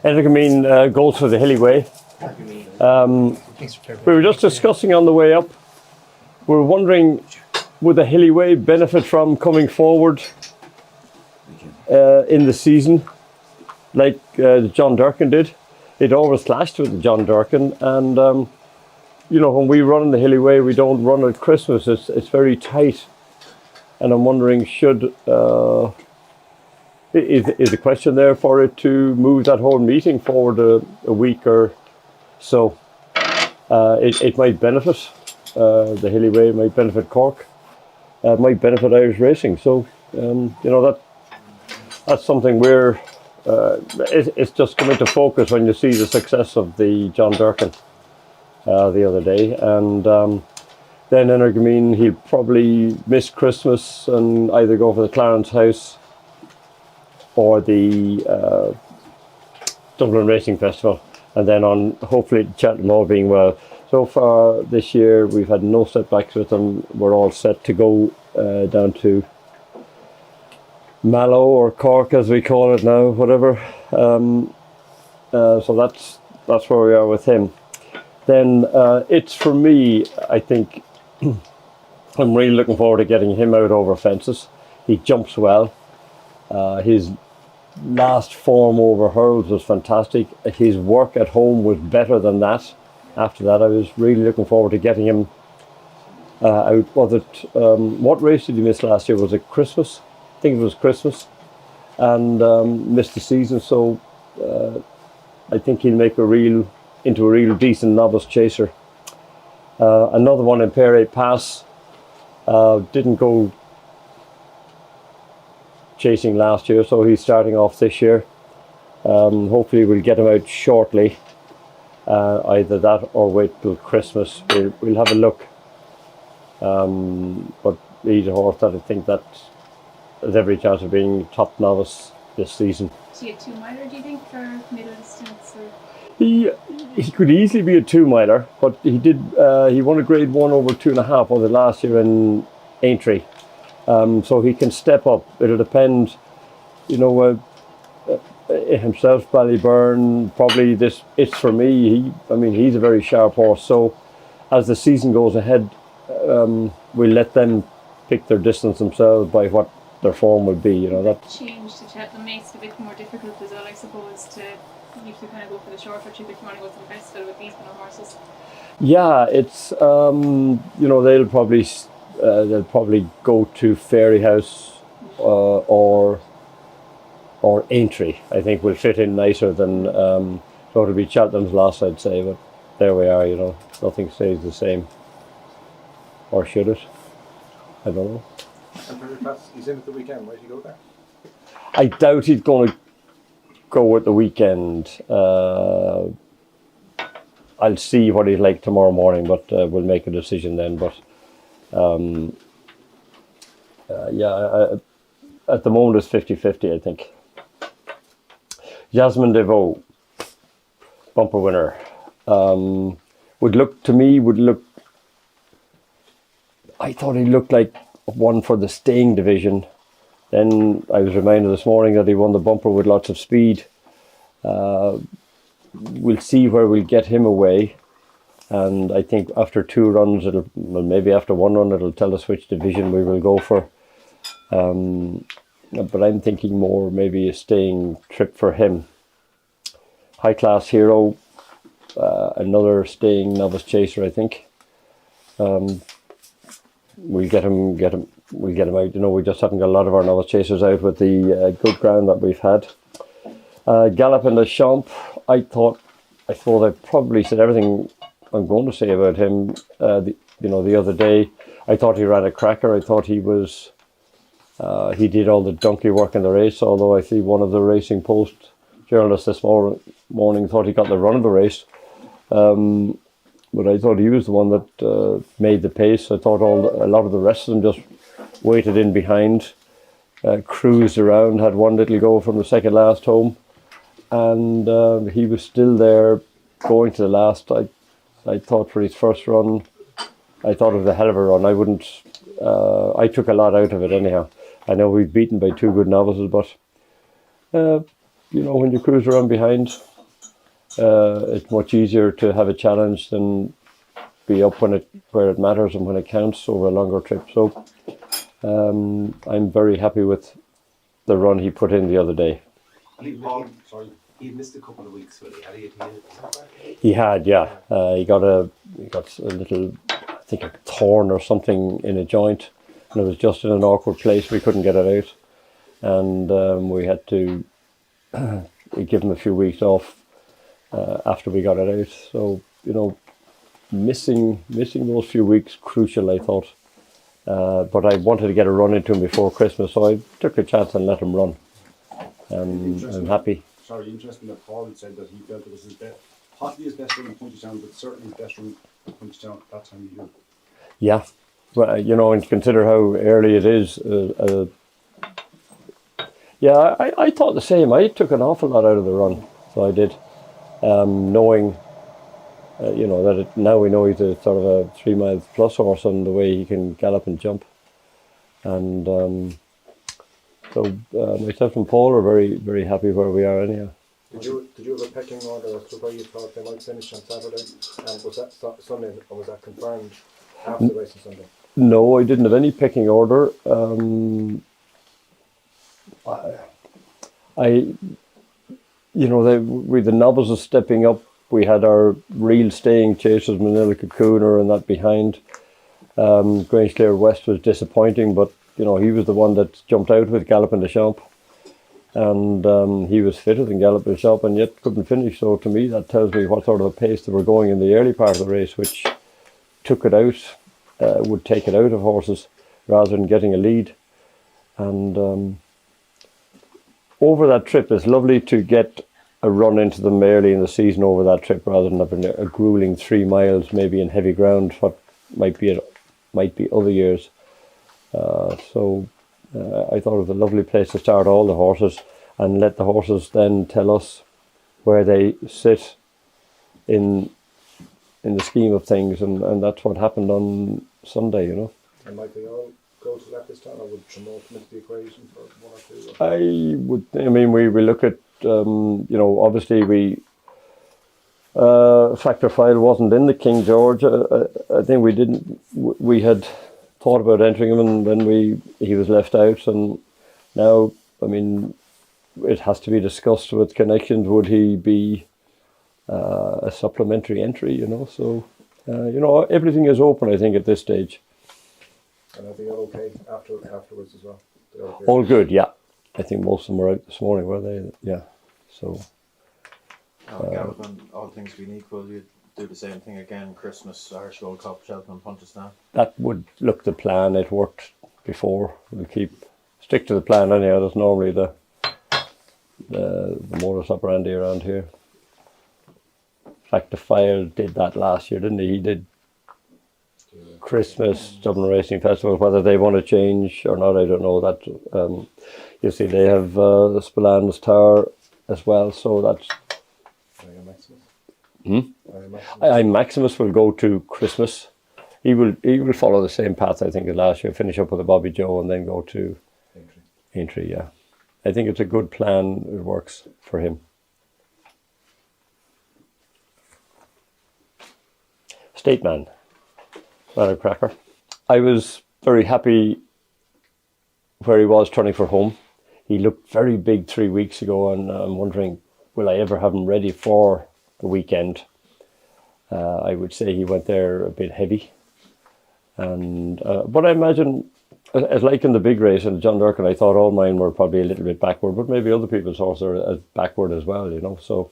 Energumene goes for the hilly way. We were just discussing on the way up. We were wondering, would the hilly way benefit from coming forward in the season, like John Durkin did? It always clashed with the John Durkin, and when we run the hilly way, we don't run at Christmas. It's very tight, and I'm wondering, is the question there for it to move that whole meeting forward a week or so? It might benefit the hilly way, might benefit Cork, might benefit Irish racing. So that's something where it's just come into focus when you see the success of the John Durkin the other day, and then Energumene, he'll probably miss Christmas and either go for the Clarence House or the Dublin Racing Festival, and then on hopefully Cheltenham, all being well. So far this year we've had no setbacks with them. We're all set to go down to Mallow or Cork as we call it now, whatever. So that's where we are with him. Then it's for me, I think I'm really looking forward to getting him out over fences. He jumps well. His last form over hurls was fantastic. His work at home was better than that. After that, I was really looking forward to getting him out. Was it what race did he miss last year? Was it Christmas? I think it was Christmas, and missed the season. So I think he'll make into a real decent novice chaser. Another one, Impaire Et Passe, didn't go chasing last year, so he's starting off this year. Hopefully we'll get him out shortly. Either that or wait till Christmas. We'll have a look. But he's a horse that I think that has every chance of being top novice this season. Is he a 2-miler, do you think, for middle distance? Or? He could easily be a 2-miler, but he won a grade 1 over 2.5 over last year in Aintree. So he can step up. It'll depend, himself, Ballyburn, probably it's for me. He's a very sharp horse. So as the season goes ahead, we'll let them pick their distance themselves by what their form would be. That change to Cheltenham makes it a bit more difficult as well, I suppose, to you to kind of go for the shorter trip if you want to go to the festival with these kind of horses. Yeah, it's they'll probably go to Fairy House or Aintree. I think will fit in nicer than so it'll be Cheltenham's loss, I'd say. But there we are. Nothing stays the same, or should it? I don't know. He's in at the weekend. Why did he go there? I doubt he's going to go at the weekend. I'll see what he's like tomorrow morning, but we'll make a decision then. But at the moment it's 50-50, I think. Jasmin De Vaux, bumper winner, would look. I thought he looked like one for the staying division. Then I was reminded this morning that he won the bumper with lots of speed. We'll see where we'll get him away, and I think after 2 runs, maybe after 1 run, it'll tell us which division we will go for. But I'm thinking more maybe a staying trip for him. High Class Hero, another staying novice chaser, I think. We'll get him out. We just haven't got a lot of our novice chasers out with the good ground that we've had. Galopin Des Champs, I suppose I probably said everything I'm going to say about him. The other day, I thought he ran a cracker. I thought he he did all the donkey work in the race. Although I see one of the Racing Post journalists this morning thought he got the run of the race. But I thought he was the one that made the pace. I thought a lot of the rest of them just waited in behind, cruised around, had one little go from the second last home, and he was still there going to the last. I thought for his first run, I thought it was a hell of a run. I took a lot out of it anyhow. I know we've beaten by 2 good novices, but when you cruise around behind, it's much easier to have a challenge than be up where it matters and when it counts over a longer trip. So I'm very happy with the run he put in the other day. He missed a couple of weeks, Willie. Had he? He had, yeah. He got a little, I think, a thorn or something in a joint, and it was just in an awkward place. We couldn't get it out, and we had to give him a few weeks off after we got it out. So missing those few weeks crucial, I thought. But I wanted to get a run into him before Christmas, so I took a chance and let him run. I'm happy. Sorry, interesting that Paul had said that he felt it was his best, possibly his best run at Punchestown, but certainly his best run at Punchestown at that time of year. Yeah, well, and consider how early it is. Yeah, I thought the same. I took an awful lot out of the run, so I did, knowing, that now we know he's a sort of a 3 miles plus horse on the way he can gallop and jump, and. So myself and Paul are very, very happy where we are anyhow. Did you have a pecking order as to where you thought they might finish on Saturday? And was that Sunday, or was that confirmed after the race on Sunday? No, I didn't have any pecking order. With the novices stepping up, we had our real staying chasers, Manila Cocooner and that behind. Grange Clare West was disappointing, but he was the one that jumped out with Galopin Des Champs, and he was fitter than Galopin Des Champs and yet couldn't finish. So to me, that tells me what sort of a pace they were going in the early part of the race, which took it out, would take it out of horses rather than getting a lead. And over that trip, it's lovely to get a run into them early in the season over that trip rather than having a grueling 3 miles, maybe in heavy ground, what might be other years. So I thought it was a lovely place to start all the horses and let the horses then tell us where they sit in the scheme of things, and that's what happened on Sunday, And might they all go to that this time, or would Tremont come into the equation for one or two? We look at, obviously Factor File wasn't in the King George. I think we had thought about entering him, and then he was left out, and now it has to be discussed with connections. Would he be a supplementary entry? So everything is open, I think, at this stage. And are they all okay afterwards as well? All good, yeah. I think most of them were out this morning, were they? Yeah. So Galopin, all things being equal, you'd do the same thing again, Christmas, Irish Gold Cup, Cheltenham, Punchestown. That would look the plan. It worked before. We'll stick to the plan anyhow. That's normally the modus operandi around here. In fact, the Fire did that last year, didn't he? He did Christmas, Dublin Racing Festival. Whether they want to change or not, I don't know. That you see, they have the Spillane's Tower as well, so that's. Am Maximus will go to Christmas. He will follow the same path, I think, as last year. Finish up with a Bobby Joe and then go to Aintree. Yeah, I think it's a good plan. It works for him. State Man, rather cracker. I was very happy where he was turning for home. He looked very big 3 weeks ago, and I'm wondering, will I ever have him ready for the weekend? I would say he went there a bit heavy, and but I imagine, as like in the big race in John Durkin, I thought all mine were probably a little bit backward, but maybe other people's horses are backward as well, So,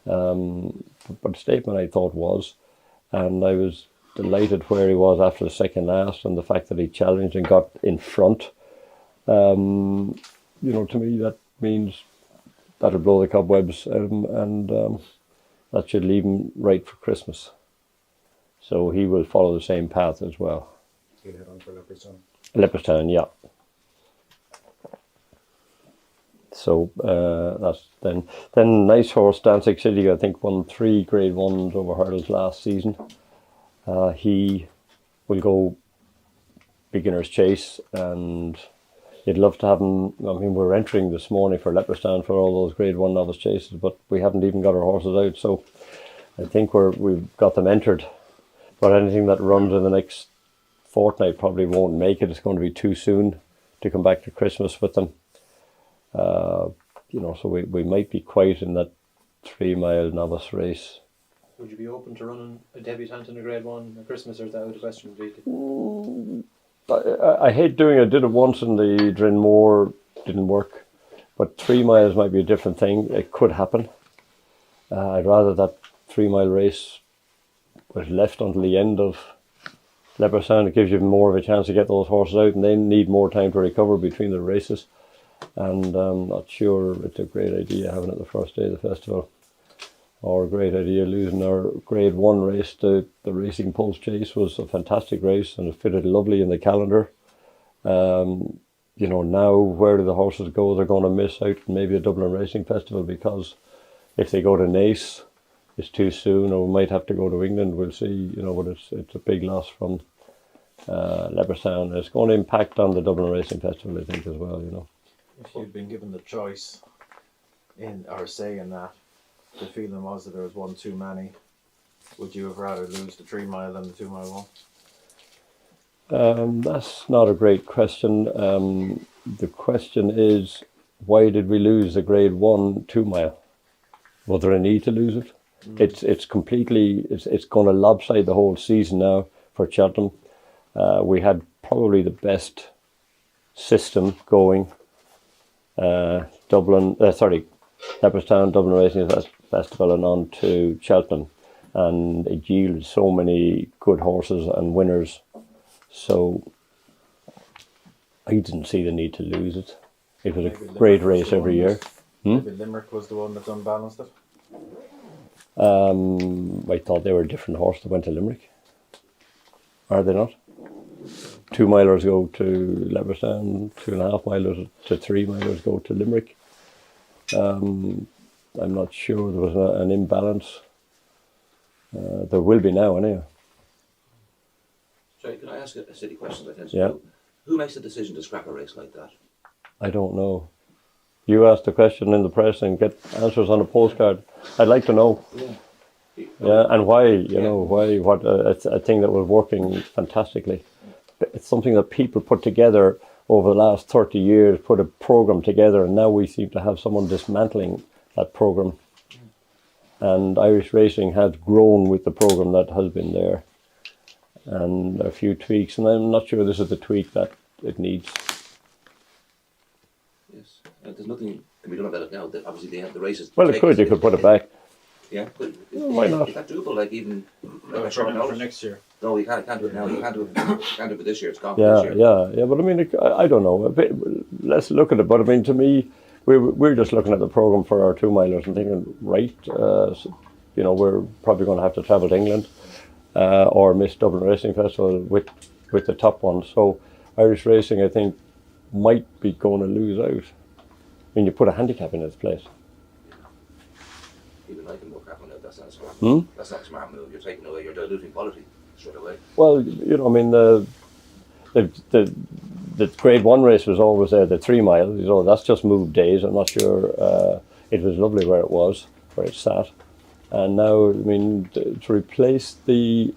but Statement I thought was, and I was delighted where he was after the second last, and the fact that he challenged and got in front. To me that means that'll blow the cobwebs out of him, and that should leave him right for Christmas. So he will follow the same path as well. He'll head on for Leopardstown. Leopardstown, yeah. So that's then nice horse Danzig City, I think, won 3 Grade 1s over hurdles last season. He will go beginner's chase, and you'd love to have them. I mean, we're entering this morning for Leopardstown for all those Grade 1 novice chases, but we haven't even got our horses out, so I think we've got them entered. But anything that runs in the next fortnight probably won't make it. It's going to be too soon to come back to Christmas with them. You know, so we might be quiet in that 3 mile novice race. Would you be open to running a debutant in a Grade 1 at Christmas, or is that out of the question completely? I hate doing it. I did it once in the Drinmore, didn't work. But 3 miles might be a different thing. It could happen. I'd rather that 3 mile race was left until the end of Leopardstown. It gives you more of a chance to get those horses out, and they need more time to recover between the races. And I'm not sure it's a great idea having it the first day of the festival, or a great idea losing our Grade 1 race. The Racing Pulse Chase was a fantastic race, and it fitted lovely in the calendar. You know, now where do the horses go? They're going to miss out maybe a Dublin Racing Festival, because if they go to Naas, it's too soon, or we might have to go to England. We'll see, you know, but it's a big loss from Leopardstown. It's going to impact on the Dublin Racing Festival, I think, as well, you know. If you'd been given the choice in or say in that, the feeling was that there was one too many, would you have rather lose the 3 mile than the 2 mile one? That's not a great question. The question is, why did we lose the Grade 1 2 mile? Was there a need to lose it? It's completely, it's going to lopside the whole season now for Cheltenham. We had probably the best system going. Leopardstown, Dublin Racing Festival, and on to Cheltenham, and it yielded so many good horses and winners. So I didn't see the need to lose it. It was a great race every year. Maybe Limerick was the one that unbalanced it. I thought they were a different horse that went to Limerick. Are they not? 2 milers go to Leopardstown, 2.5 milers to 3 milers go to Limerick. I'm not sure there was an imbalance. There will be now, anyway. Sorry, can I ask a silly question? Yeah. Who makes the decision to scrap a race like that? I don't know. You ask the question in the press and get answers on a postcard. I'd like to know. Yeah. Yeah, and why, you know, why, what, it's a thing that was working fantastically. It's something that people put together over the last 30 years, put a program together, and now we seem to have someone dismantling that program. And Irish racing has grown with the program that has been there, and a few tweaks, and I'm not sure this is the tweak that it needs. Yes. There's nothing can be done about it now. Obviously, the races. Well, you could put it back. Yeah, but why not? Is that doable? Like even For next year. No, you can't do it now. You can't do it for this year. It's gone for this year. Yeah. But I mean, I don't know. Let's look at it. But I mean, to me, we're just looking at the program for our 2 milers and thinking, right, you know, we're probably going to have to travel to England or miss Dublin Racing Festival with the top ones. So Irish racing, I think, might be going to lose out. I mean, you put a handicap in its place. Even I can more crap on it. That's not a smart move. That's not a smart move. You're taking away. You're diluting quality straight away. Well, you know, I mean, the Grade 1 race was always there, the 3 mile, you know, that's just moved days. I'm not sure, it was lovely where it sat. And now, I mean, to replace the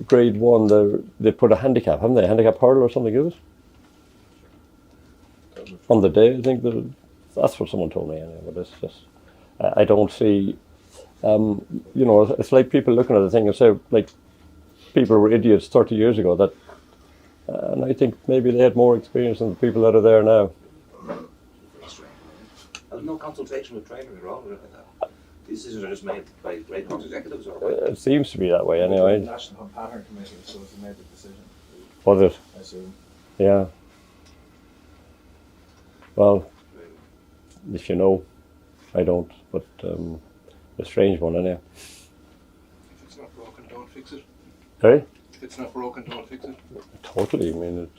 Grade 1, they put a handicap, haven't they? A handicap hurdle or something, is it? On the day, I think that's what someone told me anyway, but it's just, I don't see, you know, it's like people looking at the thing and say, like, people were idiots 30 years ago, that, and I think maybe they had more experience than the people that are there now. There's no consultation with trainers or anything like that. These decisions are just made by great course executives or what? It seems to be that way anyway. The National Pattern Committee was supposed to make the decision. Was it? I assume. Yeah. Well, if you know, I don't, but a strange one anyway. If it's not broken, don't fix it. Sorry? If it's not broken, don't fix it. Totally. I mean,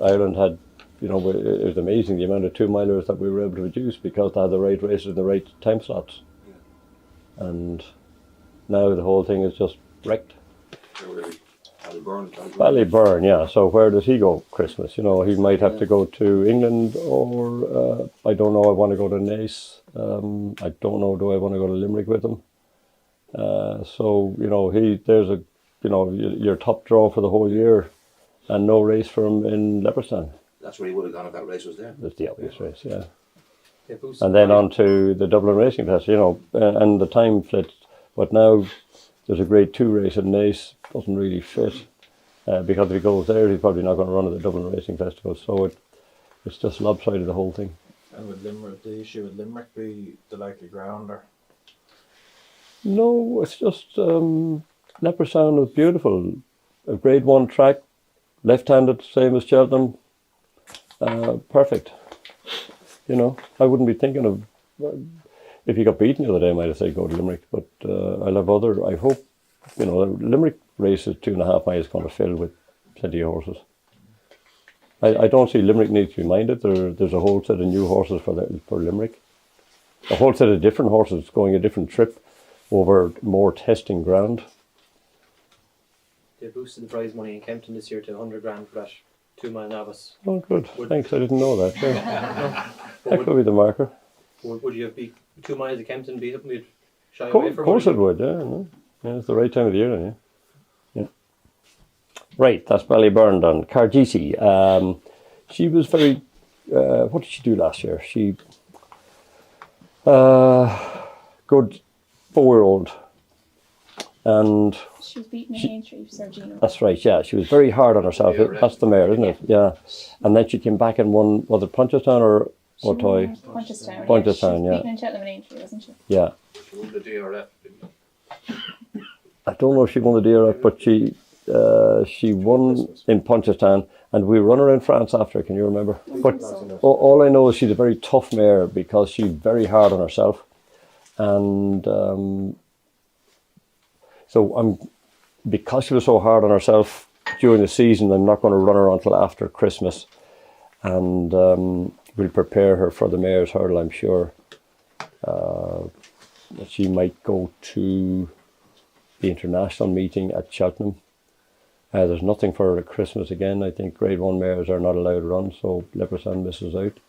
Ireland had, you know, it was amazing the amount of 2 milers that we were able to produce because they had the right races in the right time slots. Yeah. And now the whole thing is just wrecked. Ballyburn, yeah. So where does he go Christmas? You know, he might have to go to England, or I don't know. I want to go to Naas. I don't know. Do I want to go to Limerick with him? So you know, there's a your top draw for the whole year, and no race for him in Leopardstown. That's where he would have gone if that race was there. That's the obvious race, yeah. Boost And then on to the Dublin Racing Fest, you know, and the time flits. But now there's a Grade 2 race in Naas, doesn't really fit. Because if he goes there, he's probably not going to run at the Dublin Racing Festival. So it's just lopsided, the whole thing. And would Limerick, the issue with Limerick be the likely ground, or? No, it's just Leopardstown is beautiful. A Grade 1 track, left-handed, same as Cheltenham. Perfect. You know, I wouldn't be thinking of, if he got beaten the other day, I might have said go to Limerick, but I'll have I hope, you know, Limerick race is 2.5 miles going to fill with plenty of horses. I don't see Limerick needs to be minded. There's a whole set of new horses for Limerick. A whole set of different horses going a different trip over more testing ground. They boosted the prize money in Kempton this year to 100 grand for that 2 mile novice. Oh, good. Thanks. I didn't know that. Yeah. That could be the marker. Would you have beat 2 miles at Kempton, beat up and shy Of away from course it would, yeah. No. Yeah, it's the right time of the year then, yeah. Right, that's Ballyburn done. Kargese. She was very, what did she do last year? She, good 4-year-old. And She was beaten in Aintree, Sergino. that's right, yeah. She was very hard on herself. That's the mare, isn't it? Yeah. And then she came back and won, was it Punchestown or Toy? Punchestown. Punchestown, She yeah. was beaten in Cheltenham in Aintree, wasn't she? Yeah. She won the DRF, didn't I don't know if she won the DRF, but she won in Punchestown, and we run her in France after. Can you remember? But all I know is she's a very tough mare because she's very hard on herself, and so because she was so hard on herself during the season, I'm not going to run her until after Christmas, and we'll prepare her for the Mayor's Hurdle. I'm sure that she might go to the international meeting at Cheltenham. There's nothing for her at Christmas again. I think Grade 1 mares are not allowed to run, so Leopardstown misses out.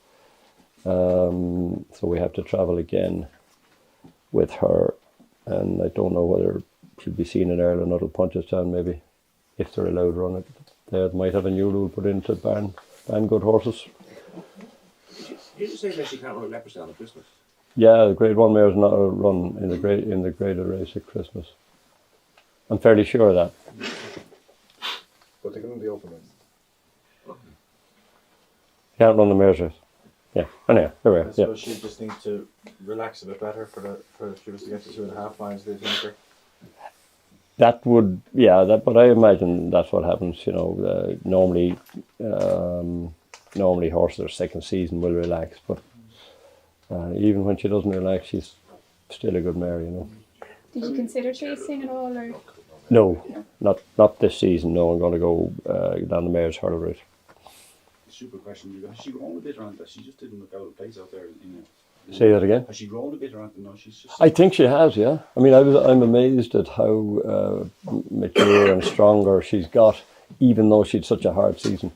So we have to travel again with her, and I don't know whether she'll be seen in Ireland or Punchestown maybe, if they're allowed to run it. They might have a new rule put into ban good horses. you just say that she can't run a Leopardstown at Christmas? Yeah, the Grade 1 mare is not a run in the graded race at Christmas. I'm fairly sure of that. But they can be open race. Can't run the mares race. Yeah, anyway, there we I are. Yeah. suppose she just needs to relax a bit better for if she was to get to 2.5 miles this winter. That would, but I imagine that's what happens, you know. Normally horses their second season will relax, but even when she doesn't relax, she's still a good mare, you know. Did you consider chasing at all, or? No, not this season. No, I'm going to go down the Mayor's Hurdle route. Super question. Has she grown a bit around that? She just didn't look out of place out there. Say that again. Has she grown a bit around? No, she's just. I think she has. Yeah. I mean, I'm amazed at how mature and stronger she's got, even though she'd such a hard season.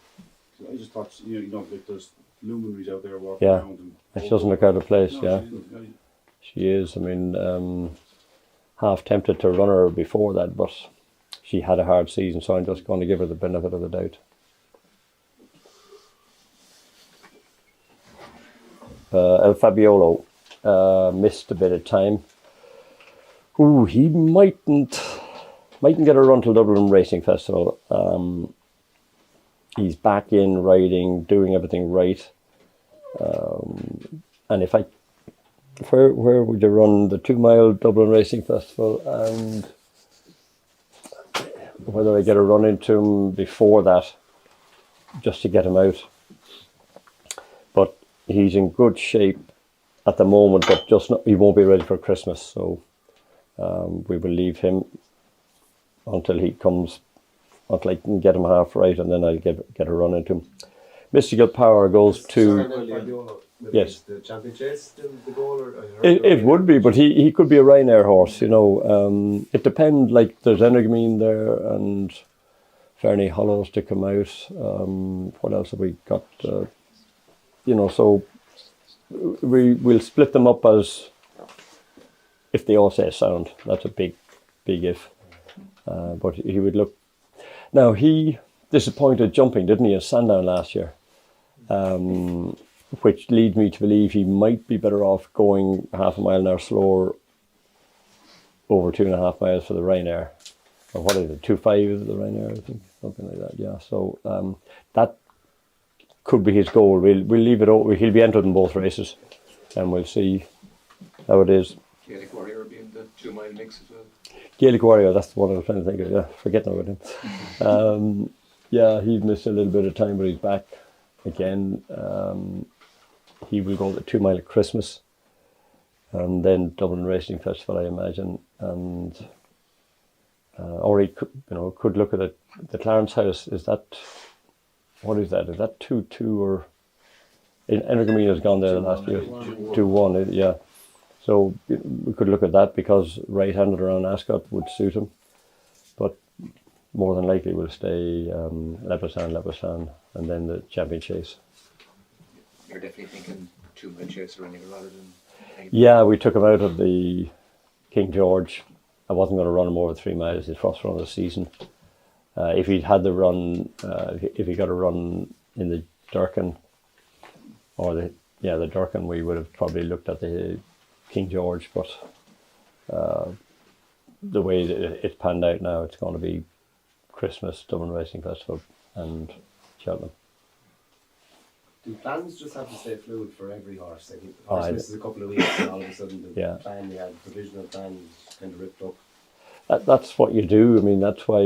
I just thought, like there's luminaries out there walking Yeah, around. and she doesn't look out of place. No, Yeah, she is. I mean, half tempted to run her before that, but she had a hard season, so I'm just going to give her the benefit of the doubt. El Fabiolo missed a bit of time. Ooh, he mightn't get a run till Dublin Racing Festival. He's back in riding, doing everything right. And where would you run the 2 mile Dublin Racing Festival, and whether I get a run into him before that, just to get him out. But he's in good shape at the moment, but he won't be ready for Christmas, so we will leave him until he comes, until I can get him half right, and then I'll get a run into him. Mystical Power goes to... Yes. The champion chase still the goal? It would be, but he could be a Ryanair horse, you know. It depends, like there's Energumene there, and Ferny Hollows to come out. What else have we got? So we'll split them up as if they all say sound. That's a big if. But he would look. Now he disappointed jumping, didn't he, in Sandown last year? Which leads me to believe he might be better off going half a mile an hour slower over 2.5 miles for the Ryanair. Or what is it, 2.5 is the Ryanair, I think, something like that, yeah. So that could be his goal. We'll leave it open. He'll be entered in both races, and we'll see how it is. Gaelic Warrior being the 2 mile mix as well. Gaelic Warrior, that's the one I was trying to think of, yeah, forgetting about him. Yeah, he's missed a little bit of time, but he's back again. He will go the 2 mile at Christmas, and then Dublin Racing Festival, I imagine, and or he could look at the Clarence House. Is that, what is that? Is that 2-2 or? Energumene has gone there the last year. 2-1, yeah. So we could look at that because right-handed around Ascot would suit him, but more than likely we'll stay Leopardstown, and then the Champion Chase. You're definitely thinking 2 mile chase or anything rather than. Yeah, we took him out of the King George. I wasn't going to run him over 3 miles. His first run of the season. If he'd had the run, if he got a run in the Durkin, or the Durkin, we would have probably looked at the King George. But the way that it's panned out now, it's going to be Christmas, Dublin Racing Festival, and Cheltenham. Do plans just have to stay fluid for every horse? Like if the Oh, horse I- misses a couple of weeks and all of a sudden the Yeah. plan you had, provisional plans kind of ripped up. That's what you do. I mean, that's why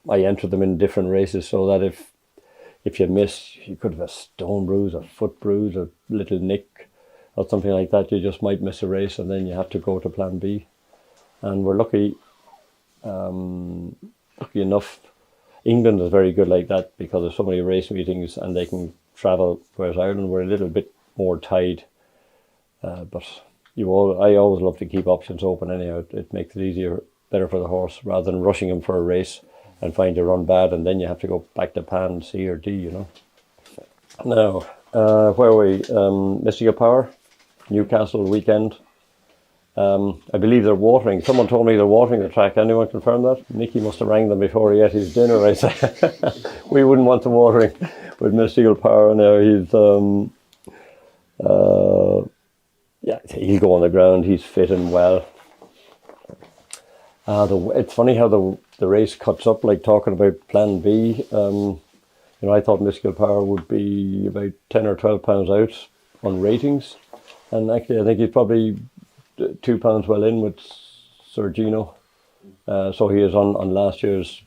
I enter them in different races so that if you miss, you could have a stone bruise, a foot bruise, a little nick, or something like that. You just might miss a race, and then you have to go to Plan B. And we're lucky enough. England is very good like that because there's so many race meetings and they can travel. Whereas Ireland, we're a little bit more tied. But I always love to keep options open anyhow. It makes it easier, better for the horse, rather than rushing him for a race and find you run bad and then you have to go back to Pan C or D, Now, where are we? Mystical Power, Newcastle weekend. I believe they're watering. Someone told me they're watering the track. Anyone confirm that? Nicky must have rang them before he ate his dinner. I said, we wouldn't want the watering with Mystical Power now. He's he'll go on the ground. He's fit and well. It's funny how the race cuts up, like talking about Plan B. I thought Mystical Power would be about 10 or 12 pounds out on ratings. And actually, I think he's probably 2 pounds well in with Sir Gino. So he is on last year's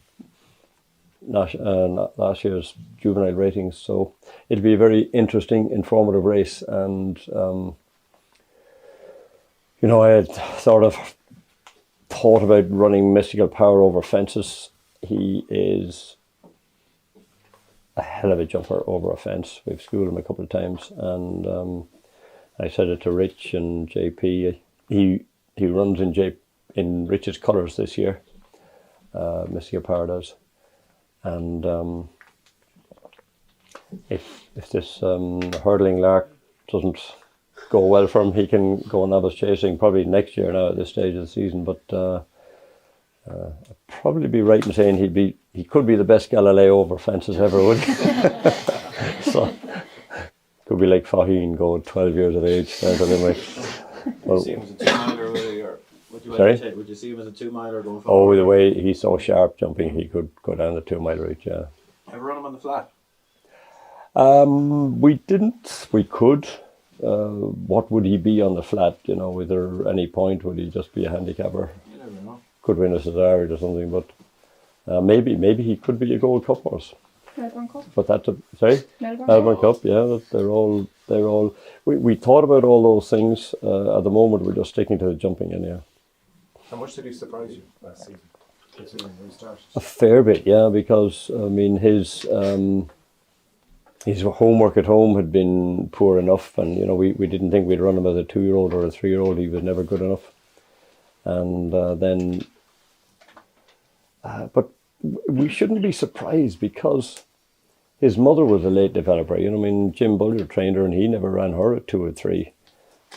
juvenile ratings. So it'll be a very interesting, informative race. And I had sort of thought about running Mystical Power over fences. He is a hell of a jumper over a fence. We've schooled him a couple of times, and I said it to Rich and JP. He runs in Rich's colours this year. Mystical Power does, and if this hurdling lark doesn't go well for him, he can go novice chasing probably next year now at this stage of the season. But I'd probably be right in saying he could be the best Galileo over fences ever, would he? So could be like Faheen, go at 12 years of age. Anyway. Would you see him as a 2 miler, Willie, or Sorry? would you see him as a 2 miler going Oh, forward? the way he's so sharp jumping, he could go down the 2 mile route, yeah. Ever run him on the flat? We didn't. We could. What would he be on the flat? Was there any point? Would he just be a handicapper? You never know. Could win a Cesariad or something, but maybe he could be a Gold Cup horse. Melbourne Cup. But that's sorry? Melbourne Cup, yeah. They're all. We thought about all those things. At the moment, we're just sticking to the jumping anyhow. How much did he surprise you last season, considering when he started? A fair bit, yeah, because his homework at home had been poor enough, and we didn't think we'd run him as a 2-year-old or a 3-year-old. He was never good enough, and then But we shouldn't be surprised because his mother was a late developer. You know, I mean, Jim Bullier trained her and he never ran her at 2 or 3.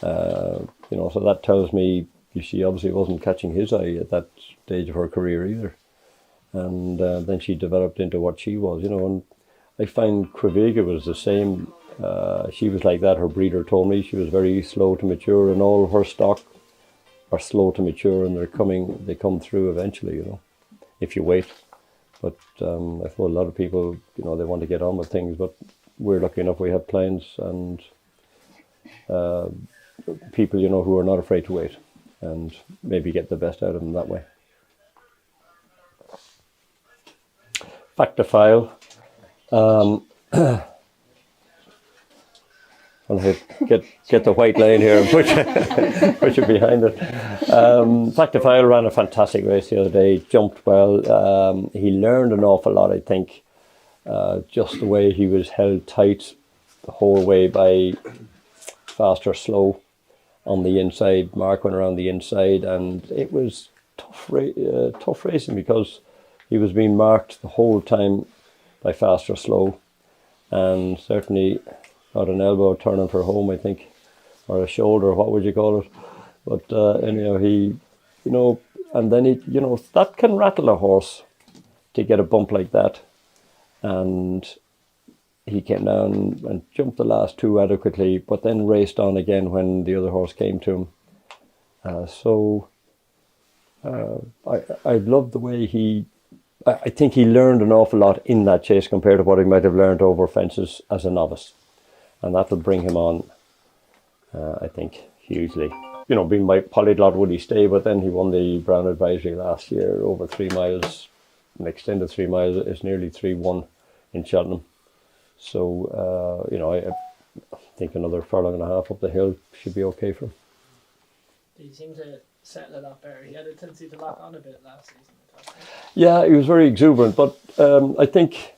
You know, so that tells me she obviously wasn't catching his eye at that stage of her career either. And then she developed into what she was, you know, and I find Quevega was the same. She was like that. Her breeder told me she was very slow to mature, and all her stock are slow to mature, and they come through eventually, you know, if you wait. But I thought a lot of people, you know, they want to get on with things, but we're lucky enough we have clients and people, you know, who are not afraid to wait and maybe get the best out of them that way. Back to file. I'll get the white line here and push it behind it. Factifile ran a fantastic race the other day, jumped well. He learned an awful lot, I think. Just the way he was held tight the whole way by Fast or Slow on the inside. Mark went around the inside, and it was tough racing because he was being marked the whole time by Fast or Slow, and certainly got an elbow turning for home, I think, or a shoulder, what would you call it? But anyhow, he, you know, and then he, you know, that can rattle a horse to get a bump like that. And he came down and jumped the last 2 adequately, but then raced on again when the other horse came to him. I love the way I think he learned an awful lot in that chase compared to what he might have learned over fences as a novice. And that will bring him on, I think, hugely. You know, being my polyglot, would he stay? But then he won the Brown Advisory last year over 3 miles. An extended 3 miles is nearly 3-1 in Cheltenham. So, you know, I think another furlong and a half up the hill should be okay for him. He seemed to settle a lot better. He had a tendency to lock on a bit last season. Yeah, he was very exuberant. But I think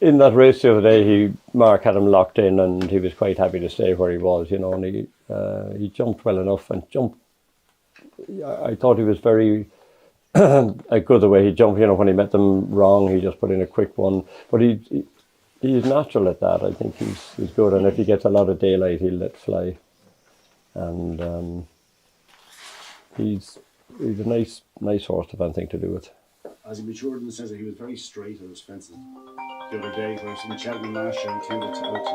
in that race the other day, Mark had him locked in, and he was quite happy to stay where he was, you know, and he jumped well enough and jumped. I thought he was very good the way he jumped, you know, when he met them wrong, he just put in a quick one. But he's natural at that. I think he's good, and if he gets a lot of daylight, he'll let fly. And he's a nice horse to have anything to do with. As he matured in the sense that he was very straight on his fences the other day, whereas in Cheltenham last year he tended to out to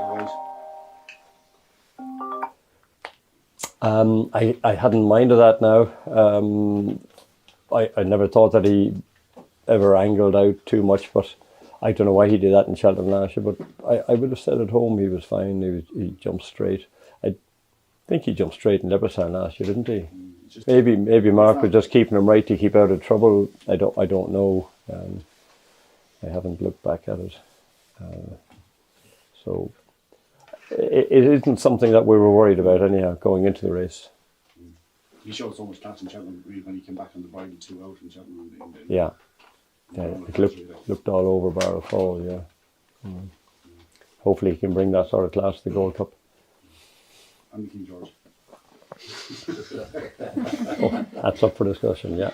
the right. I hadn't minded that now. I never thought that he ever angled out too much, but I don't know why he did that in Cheltenham last year. But I would have said at home he was fine. He jumped straight. I think he jumped straight in Leopardstown last year, didn't he? Maybe Mark was just keeping him right to keep out of trouble. I don't know. I haven't looked back at it. So it isn't something that we were worried about anyhow going into the race. He showed so much class in Cheltenham when he came back on the bridle 2 out in Cheltenham. Yeah, it looked all over Barrow Fall. Yeah. Hopefully he can bring that sort of class to the Gold Cup. And the King George. That's up for discussion. Yeah.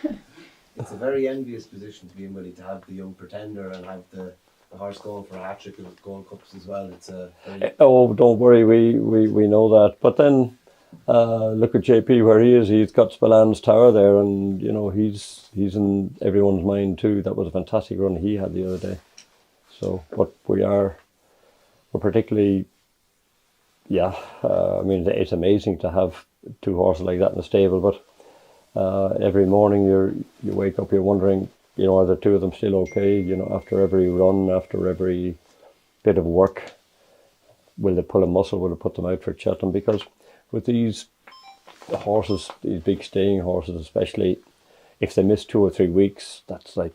It's a very envious position to be in, Willie, to have the young pretender and have the horse going for a hat-trick of Gold Cups as well. It's a very... Oh, don't worry, we know that. But then look at JP where he is. He's got Spallan's Tower there, and you know he's in everyone's mind too. That was a fantastic run he had the other day. So, but we're particularly, I mean, it's amazing to have 2 horses like that in the stable. But every morning you wake up, you're wondering, you know, are the 2 of them still okay? You know, after every run, after every bit of work, will they pull a muscle? Will they put them out for Cheltenham? Because with these horses, these big staying horses especially, if they miss 2 or 3 weeks, that's like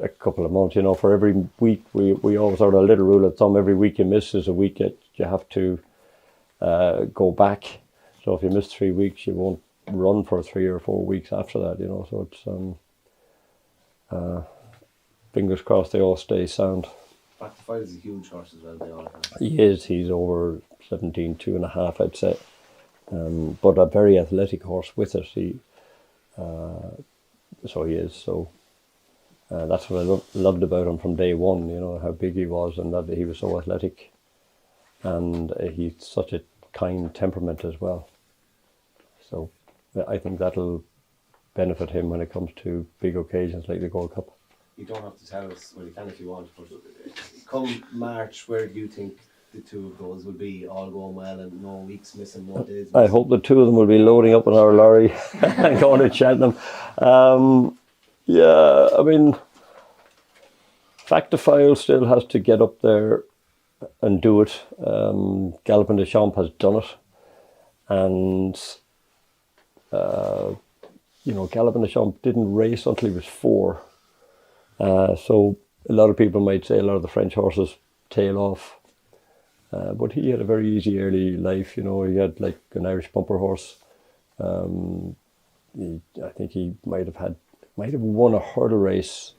a couple of months, you know. For every week, we always have a little rule of thumb, every week you miss is a week that you have to go back. So if you miss 3 weeks, you won't run for 3 or 4 weeks after that, you know. So it's fingers crossed they all stay sound. Factified is a huge horse as well, they all have. He is. He's over 17, 2.5, I'd say. But a very athletic horse with it. So he is. So That's what I loved about him from day one, you know, how big he was and that he was so athletic. And he's such a kind temperament as well. So I think that'll benefit him when it comes to big occasions like the Gold Cup. You don't have to tell us, well you can if you want, but come March, where do you think the two of those will be, all going well and no weeks missing, no days missing? I hope the two of them will be loading up on our lorry and going to Cheltenham. Yeah, I mean, Factifile still has to get up there and do it. Galopin Des Champs has done it. And, you know, Galopin Des Champs didn't race until he was 4. So a lot of people might say a lot of the French horses tail off. But he had a very easy early life, you know. He had like an Irish bumper horse. I think he might have won a hurdle race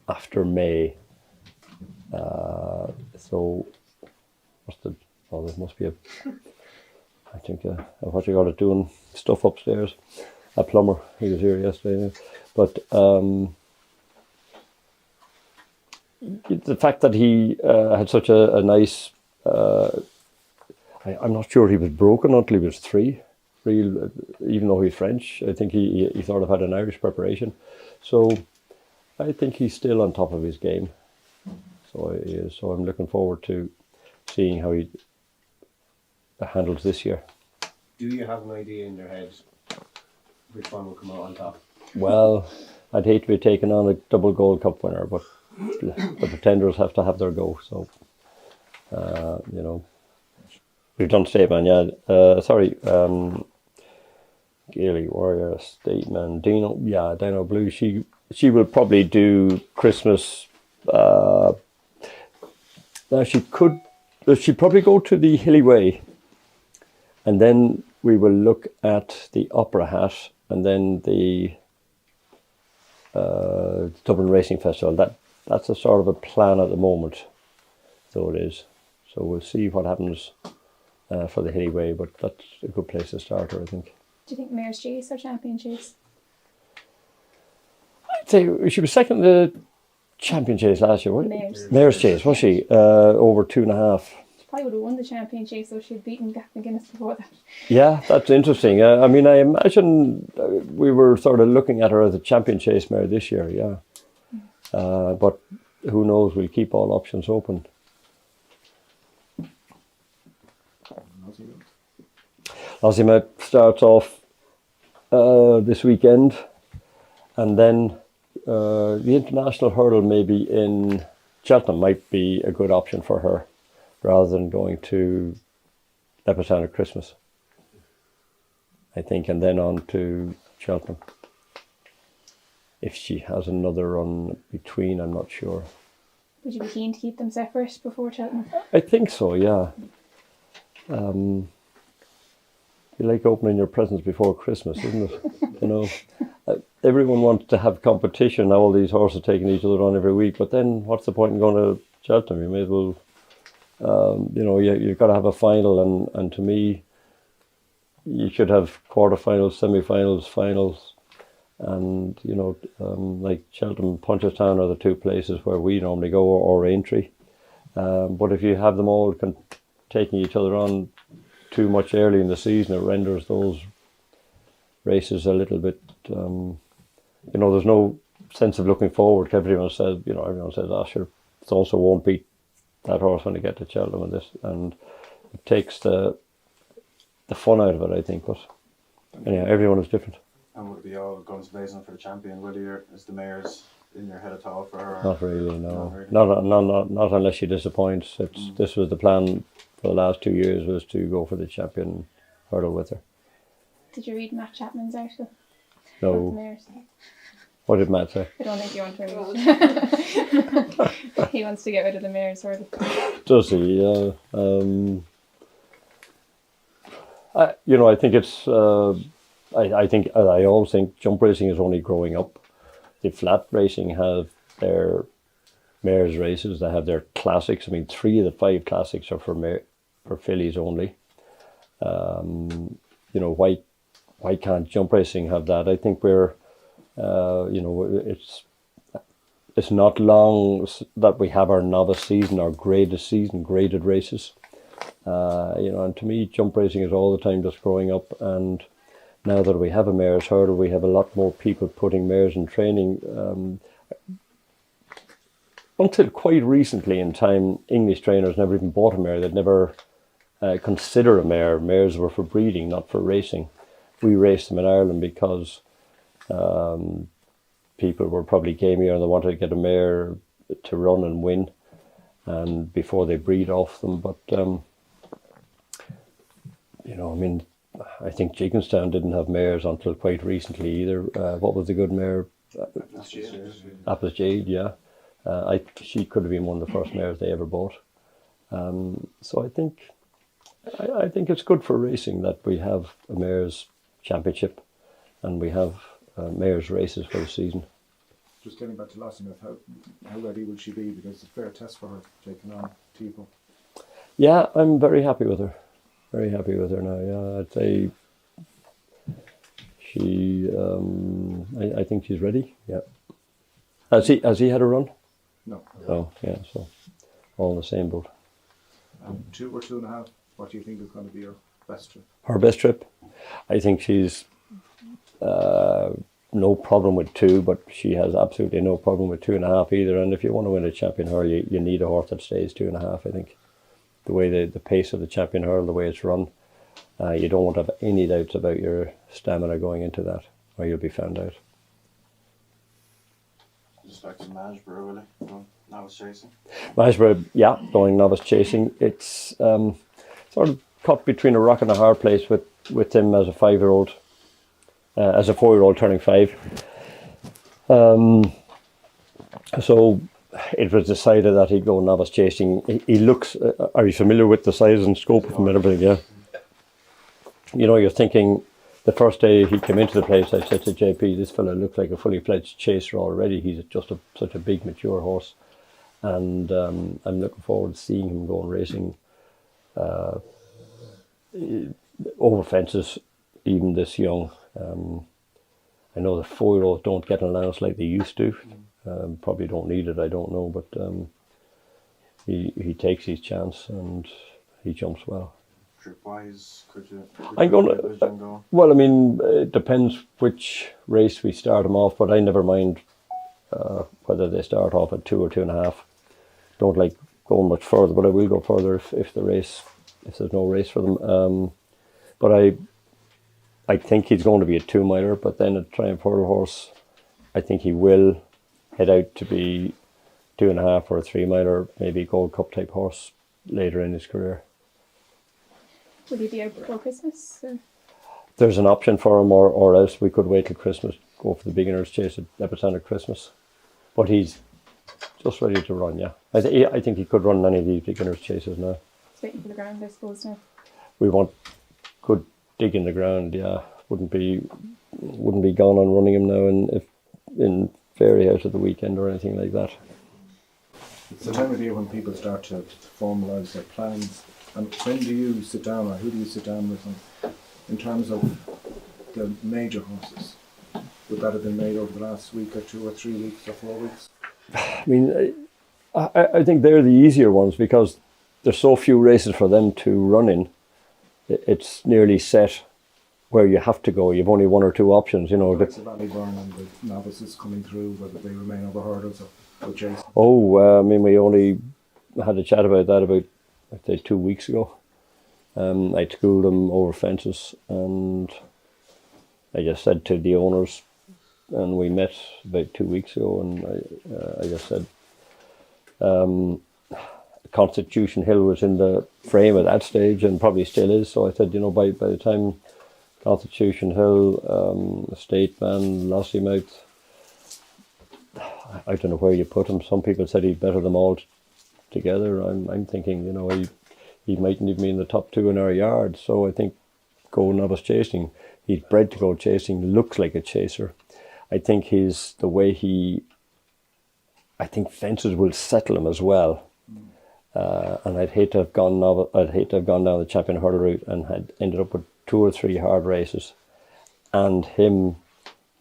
after May. So there must be I think what you got it doing stuff upstairs. A plumber, he was here yesterday. But the fact that he had such a nice, I'm not sure he was broken until he was 3. Even though he's French, I think he sort of had an Irish preparation. So I think he's still on top of his game. So he is. So I'm looking forward to seeing how he handles this year. Do you have an idea in your head which one will come out on top? Well, I'd hate to be taking on a double Gold Cup winner, but the pretenders have to have their go. So, you know, we've done Stateman, yeah. Gaelic Warrior, Stateman, Dinoblue. She will probably do Christmas. Now she'd probably go to the Hilly Way, and then we will look at the Opera Hat, and then the Dublin Racing Festival. That's a sort of a plan at the moment, so it is. So we'll see what happens for the Hilly Way, but that's a good place to start her, I think. Do you think Mayor's Chase or Champion Chase? I'd say she was second in the Champion Chase last year, wasn't Mayor's. Mayor's Chase, was she? Over 2.5. She probably would have won the Champion Chase, so she'd beaten Gaff McGuinness before that. Yeah, that's interesting. I mean, I imagine we were sort of looking at her as a Champion Chase mare this year, yeah. But who knows, we'll keep all options open. Lossiemouth starts off this weekend, and then the international hurdle maybe in Cheltenham might be a good option for her, rather than going to Leopardstown at Christmas, I think, and then on to Cheltenham. If she has another run between, I'm not sure. Would you be keen to keep them separate before Cheltenham? I think so, yeah. You like opening your presents before Christmas, isn't it? You know, everyone wants to have competition. All these horses taking each other on every week, but then what's the point in going to Cheltenham? You may as well, you know, you've got to have a final, and to me, you should have quarterfinals, semi-finals, finals, and you know, like Cheltenham, Punchestown are the two places where we normally go, or Aintree. But if you have them all taking each other on too much early in the season, it renders those races a little bit, you know, there's no sense of looking forward. Everyone says, oh sure, so won't beat that horse when they get to Cheltenham and it takes the fun out of it, I think. But anyhow, everyone is different. And would it be all guns blazing for the champion, Willie, or is the mayor's in your head at all for her? Not really, no. Not really. Not unless she disappoints. This was the plan for the last 2 years, was to go for the champion hurdle with her. Did you read Matt Chapman's article? No. What did Matt say? I don't think you want to read. He wants to get rid of the mayor's hurdle. Does he? Yeah. I think it's. I always think jump racing is only growing up. The flat racing have their mares races. They have their classics. I mean, 3 of the 5 classics are for fillies only. Why can't jump racing have that? I think we're, it's it's not long that we have our novice season, our graded season, graded races. And to me, jump racing is all the time just growing up. And now that we have a mare's hurdle, we have a lot more people putting mares in training. Until quite recently in time, English trainers never even bought a mare. They'd never consider a mare. Mares were for breeding, not for racing. We raced them in Ireland because people were probably gamier and they wanted to get a mare to run and win, and before they breed off them. But I think Jigginstown didn't have mares until quite recently either. What was the good mare? Apple's Jade, yeah. She could have been one of the first mares they ever bought. So I think it's good for racing that we have a mares championship and we have mares races for the season. Just getting back to Lossiemouth, how ready will she be? Because it's a fair test for her taking on Tipo. Yeah, I'm very happy with her. Very happy with her now. Yeah, I'd say she. I think she's ready. Yeah. Has he had a run? No. Oh, yeah. So all in the same boat. 2 or 2.5. What do you think is going to be her best trip? Her best trip, I think she's no problem with 2, but she has absolutely no problem with 2.5 either. And if you want to win a champion hurl, you need a horse that stays 2.5. I think the way the pace of the champion hurl, the way it's run, you don't want to have any doubts about your stamina going into that, or you'll be found out. Just back to Majborough, really. Novice chasing. Majborough, yeah, going novice chasing. It's sort of caught between a rock and a hard place with him as a 5-year-old, as a 4-year-old turning 5. So it was decided that he'd go novice chasing. He looks, are you familiar with the size and scope of him and everything? Yeah. You're thinking, the first day he came into the place, I said to JP, this fella looks like a fully fledged chaser already. He's just such a big, mature horse. And I'm looking forward to seeing him going racing over fences, even this young. I know the 4-year-olds don't get an allowance like they used to. Probably don't need it, I don't know. But he takes his chance and he jumps well. Trip-wise, could you go? Well, I mean, it depends which race we start them off, but I never mind whether they start off at 2 or 2.5. Don't like going much further, but I will go further if there's no race for them. But I think he's going to be a 2-miler, but then a Triumph Hurdle horse, I think he will head out to be 2.5 or a 3-miler, maybe Gold Cup type horse later in his career. Will he be out before Christmas? Or? There's an option for him, or else we could wait till Christmas, go for the beginner's chase at Epicenter at Christmas. But he's just ready to run, yeah. I think he could run any of these beginner's chases now. He's waiting for the ground, I suppose, now. We want good dig in the ground, yeah. Wouldn't be gone on running him now in Fairy House at the weekend or anything like that. It's the time of year when people start to formalise their plans. And when do you sit down, or who do you sit down with them in terms of the major horses? Would that have been made over the last week or 2 or 3 weeks or 4 weeks? I mean, I think they're the easier ones because there's so few races for them to run in. It's nearly set where you have to go. You've only 1 or 2 options, It's the Ballyburn and the novices coming through, whether they remain over hurdles or chase. I mean, we only had a chat about that about, I'd say, 2 weeks ago. I schooled them over fences, and I just said to the owners, and we met about 2 weeks ago, and I just said, Constitution Hill was in the frame at that stage and probably still is. So I said, by the time Constitution Hill, Estate Man, Lossiemouth, I don't know where you put him. Some people said he'd better them all together. I'm thinking, he mightn't even be in the top 2 in our yard. So I think go novice chasing. He's bred to go chasing, looks like a chaser. I think I think fences will settle him as well. And I'd hate to have gone down the champion hurdle route and had ended up with 2 or 3 hard races, and him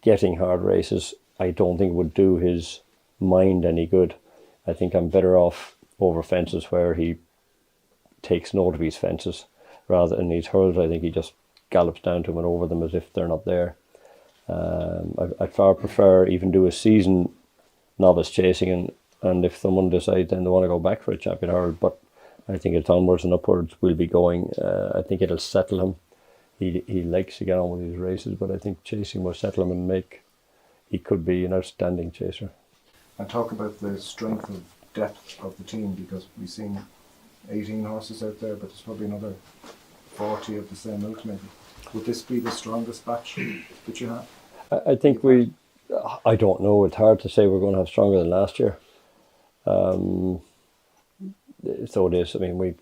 getting hard races. I don't think would do his mind any good. I think I'm better off over fences where he takes note of his fences rather than his hurls. I think he just gallops down to them and over them as if they're not there. I'd far prefer even do a season novice chasing, and if someone decides then they want to go back for a champion hurl, but I think it's onwards and upwards we'll be going. I think it'll settle him. He likes to get on with his races, but I think chasing will settle him and he could be an outstanding chaser. And talk about the strength of depth of the team, because we've seen 18 horses out there, but there's probably another 40 of the same ilk maybe. Would this be the strongest batch that you have? I think I don't know. It's hard to say we're going to have stronger than last year. So it is. I mean,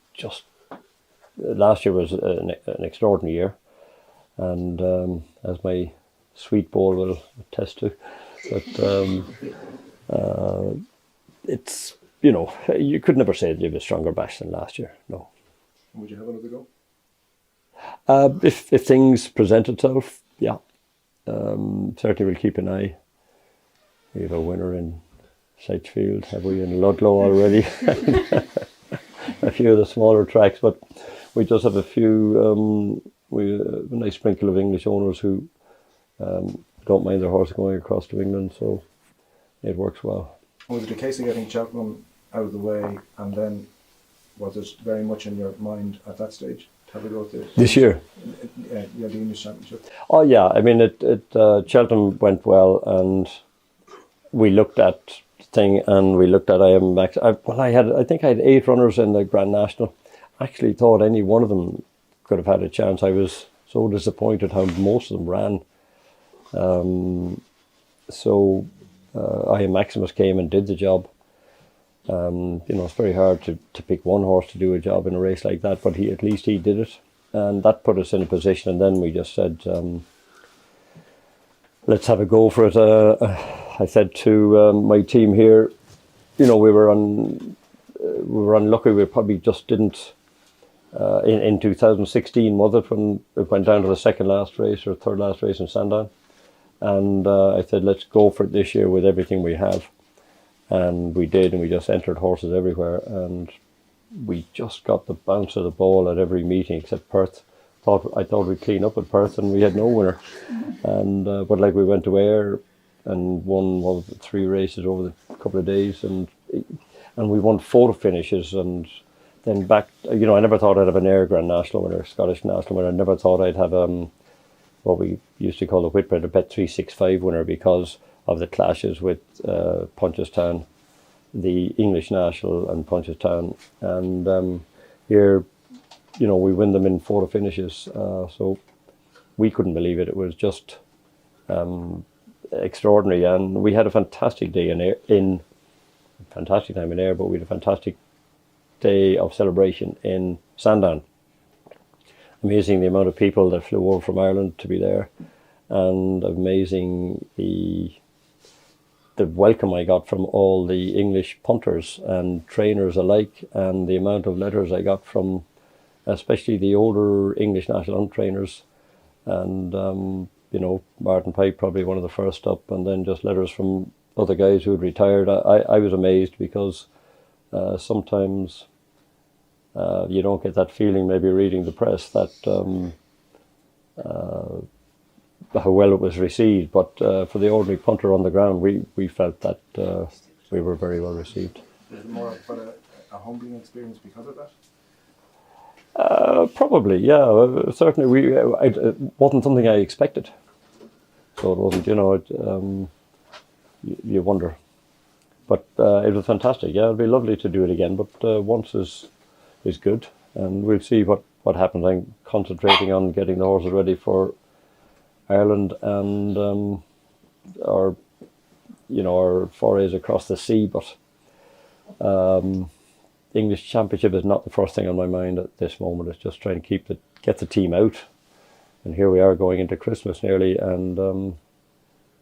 last year was an extraordinary year, and as my sweet bowl will attest to, but it's, you could never say that you have a stronger batch than last year. No. Would you have another go? If things present itself, yeah. Certainly we'll keep an eye. We have a winner in Sedgefield, have we, in Ludlow already? A few of the smaller tracks, but we just have a few, we have a nice sprinkle of English owners who don't mind their horse going across to England, so it works well. Was it a case of getting Cheltenham out of the way, and then was it very much in your mind at that stage to have a go at this year? Yeah, the English Championship. Oh yeah, I mean Cheltenham went well, and we looked at the thing, and we looked at Am Maximus. I think I had 8 runners in the Grand National. I actually thought any one of them could have had a chance. I was so disappointed how most of them ran. Am Maximus came and did the job. It's very hard to pick one horse to do a job in a race like that, but at least he did it, and that put us in a position. And then we just said, let's have a go for it. I said to my team here, we were unlucky. We probably just didn't. In 2016, was it, when it went down to the second last race or third last race in Sandown? And I said, let's go for it this year with everything we have. And we did, and we just entered horses everywhere. And we just got the bounce of the ball at every meeting except Perth. I thought we'd clean up at Perth, and we had no winner. And but we went to Ayr and won 3 races over the couple of days, and we won 4 finishes. And then back, I never thought I'd have an Ayr Grand National winner, Scottish National winner. I never thought I'd have what we used to call the Whitbread, a Bet 365 winner, because of the clashes with Punchestown, the English National and Punchestown. And here, we win them in 4 finishes. So we couldn't believe it. It was just extraordinary. And we had a fantastic day fantastic time in Ayr, but we had a fantastic day of celebration in Sandown. Amazing the amount of people that flew over from Ireland to be there, and amazing the welcome I got from all the English punters and trainers alike, and the amount of letters I got from especially the older English national trainers, and Martin Pipe probably one of the first up, and then just letters from other guys who had retired. I was amazed, because sometimes you don't get that feeling, maybe reading the press, that how well it was received, but for the ordinary punter on the ground, we felt that we were very well received. Is it more of a humbling experience because of that? Probably, yeah. Certainly, it wasn't something I expected, so it wasn't. You wonder, but it was fantastic. Yeah, it'd be lovely to do it again, but once is good, and we'll see what happens. I'm concentrating on getting the horses ready for Ireland and our forays across the sea, but English Championship is not the first thing on my mind at this moment. It's just trying to get the team out, and here we are going into Christmas nearly, and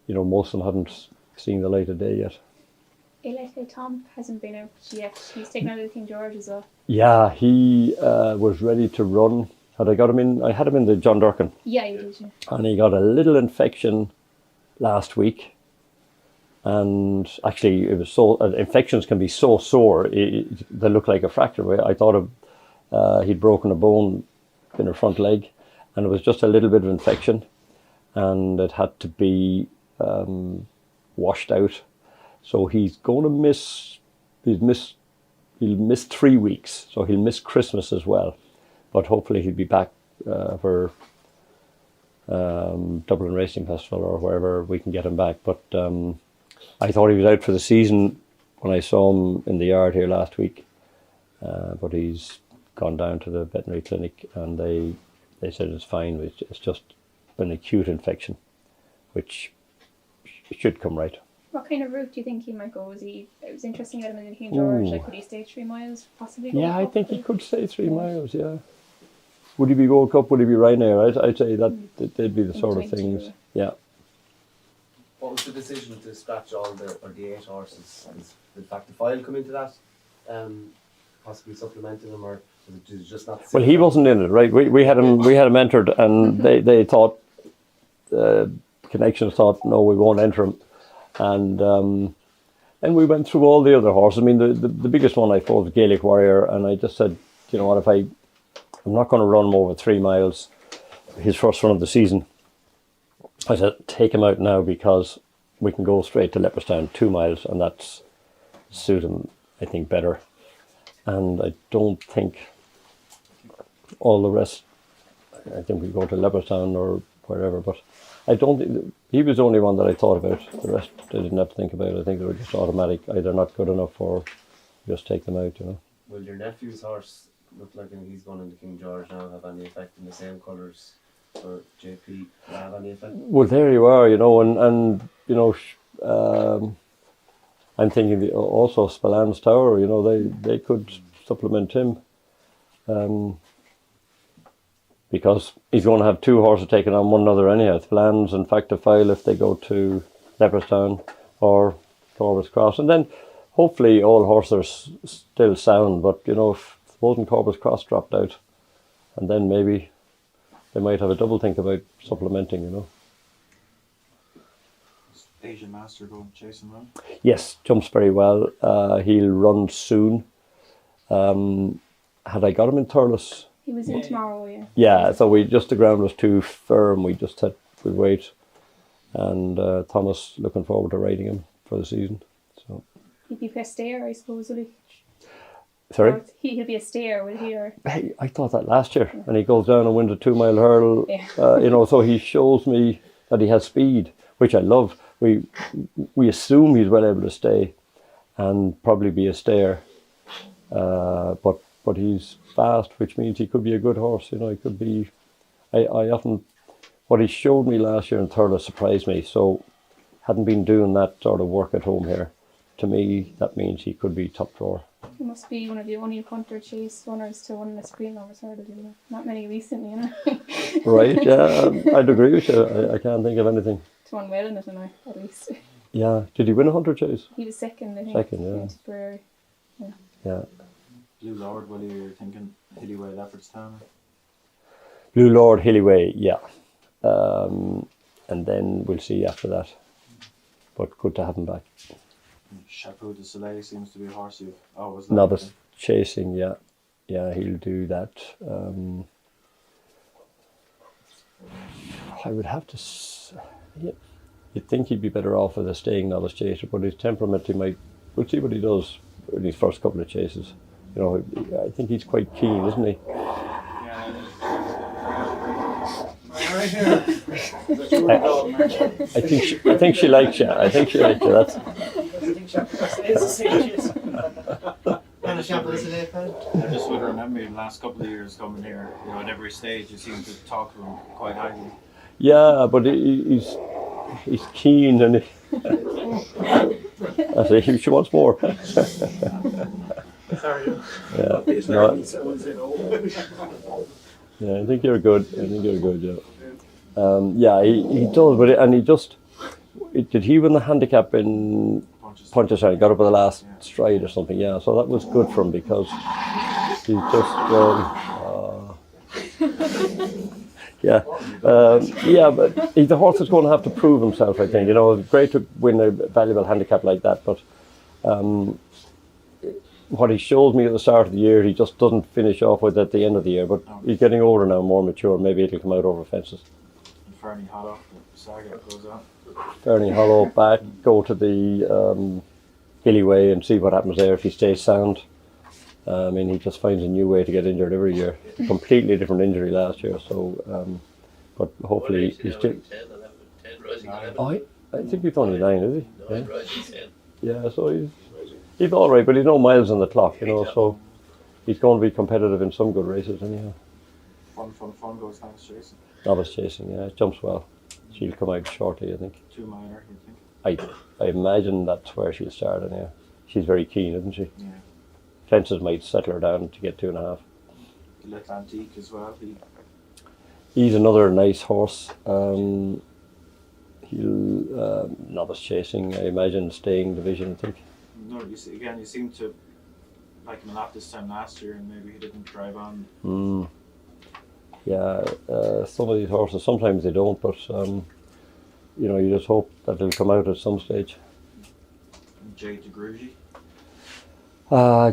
most of them haven't seen the light of day yet. Tom hasn't been out yet. He's taken out of King George as well. Yeah, he was ready to run. I had him in the John Durkin. Yeah, you did. Yeah. And he got a little infection last week, And actually, it was so infections can be so sore they look like a fracture. I thought he'd broken a bone in her front leg, and it was just a little bit of infection, and it had to be washed out. So he's going to miss. He'll miss 3 weeks, so he'll miss Christmas as well. But hopefully he'll be back for Dublin Racing Festival or wherever we can get him back. But I thought he was out for the season when I saw him in the yard here last week. But he's gone down to the veterinary clinic, and they said it's fine. It's just an acute infection, which should come right. What kind of route do you think he might go? It was interesting to get him in King George. Like, could he stay 3 miles, possibly? Yeah, I think he could stay 3 miles. Yeah. Would he be Gold Cup? Would he be Ryanair? I'd say that they'd be the sort of things. Yeah. What was the decision to scratch all the 8 horses? Did Fact the File come into that? Possibly supplementing them, or was it just not? Well, he wasn't in it, right? We had him entered, and they thought Connections thought no, we won't enter him, and we went through all the other horses. I mean, the biggest one I thought was Gaelic Warrior, and I just said, you know what, if I'm not going to run him over 3 miles, his first run of the season. I said, take him out now, because we can go straight to Leopardstown 2 miles, and that's suit him, I think, better. And I don't think all the rest, I think we go to Leopardstown or wherever, but I don't think, he was the only one that I thought about. The rest I didn't have to think about. I think they were just automatic, either not good enough or just take them out, you know. Will your nephew's horse, look like he's going into King George now, have any effect in the same colours for JP? Have any effect? Well, there you are, you know, and you know, I'm thinking also Spallan's Tower, you know, they could supplement him, because he's going to have 2 horses taking on one another anyhow. Spallan's and Fact of File if they go to Leopardstown or Corvus Cross, and then hopefully all horses are still sound. But you know, if supposing Corvus Cross dropped out, and then maybe they might have a double think about supplementing, you know. Asian Master going chasing run? Yes, jumps very well. He'll run soon. Had I got him in Thurles? He was in tomorrow, yeah. Yeah, so the ground was too firm. We just had to wait. And Thomas looking forward to riding him for the season. So He'd be a stayer, I suppose, will he? sorry? Or he'll be a stayer, will he? Or Hey, I thought that last year, and he goes down and wins a 2 mile hurdle. Yeah. You know, so he shows me that he has speed, which I love. We assume he's well able to stay, and probably be a stayer. But he's fast, which means he could be a good horse. You know, he could be. I often, what he showed me last year in Thurles surprised me. So, hadn't been doing that sort of work at home here. To me, that means he could be top drawer. he must be one of the only hunter chase runners to win the Supreme Over Hurdle, you know. Not many recently, you know. Right, yeah, I'd agree with you. I can't think of anything. To one well in it, and at least. Yeah, did he win a hunter chase? He was second, I think. Second, yeah. in Tipperary. Yeah. Blue Lord, what are you thinking? Hillyway, Leopardstown? Blue Lord, Hillyway, yeah. And then we'll see after that. But good to have him back. Chapeau de Soleil seems to be a horse you've always Novice liked. chasing, yeah. Yeah, he'll do that. I would have to... Yeah. You'd think he'd be better off with a staying novice chaser, but his temperament, he might... We'll see what he does in his first couple of chases. You know, I think he's quite keen, isn't he? Right here. I think she likes you. I think she likes you. That's... I just would remember you the last couple of years coming here, you know, at every stage you seem to talk to him quite highly. Yeah, but he's keen, and I say she wants more. Sorry. Yeah, no, yeah, I think you're good. Yeah. Yeah, he does, but he just did he win the handicap in Punchestown? He got up at the last stride or something. Yeah, so that was good for him because he just Yeah, yeah, but the horse is going to have to prove himself. I think it's great to win a valuable handicap like that, but what he shows me at the start of the year, he just doesn't finish off with at the end of the year. But he's getting older now, more mature. Maybe it'll come out over fences. And Ferny Hollow, the saga goes on. Ferny Hollow back, go to the Hilly Way and see what happens there if he stays sound. I mean, he just finds a new way to get injured every year. A completely different injury last year, so but hopefully he's still. I think he's only 9, is he? Yeah, so he's all right, but he's no miles on the clock, so he's going to be competitive in some good races anyhow. Fun goes down chasing. Novice chasing, yeah, jumps well. She'll come out shortly, I think. 2 minor, you think? I imagine that's where she'll start anyhow. She's very keen, isn't she? Yeah. Fences might settle her down to get 2.5. Atlantique as well. He's another nice horse. He'll novice chasing, I imagine, staying division, I think. No, you seem to like him a lot this time last year, and maybe he didn't drive on. Yeah, some of these horses, sometimes they don't, but you just hope that they'll come out at some stage. And Jade de Grugy.